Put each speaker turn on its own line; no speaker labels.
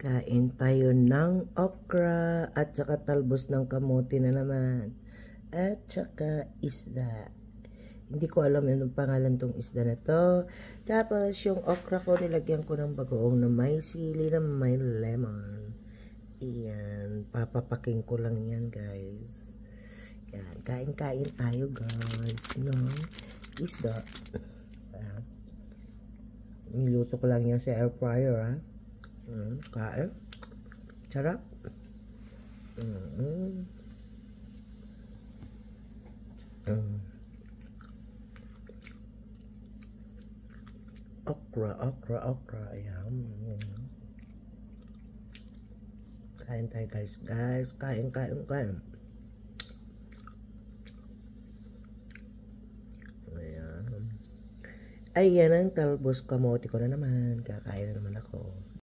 Kain tayo ng okra at saka talbos ng kamote na naman. At saka isda. Hindi ko alam anong pangalan tong isda na to. Tapos yung okra ko nilagyan ko ng bagoong na may sili na may lemon. Iyan. Papapaking ko lang yan guys. Yan. Kain-kain tayo guys. No? Isda. Niluto ko lang yan sa air fryer ha. Kain. Sarap. Okra. Ayan. Kain tayo guys. Kain. Ayan ang talbos kamote ko na naman. Kakain na naman ako.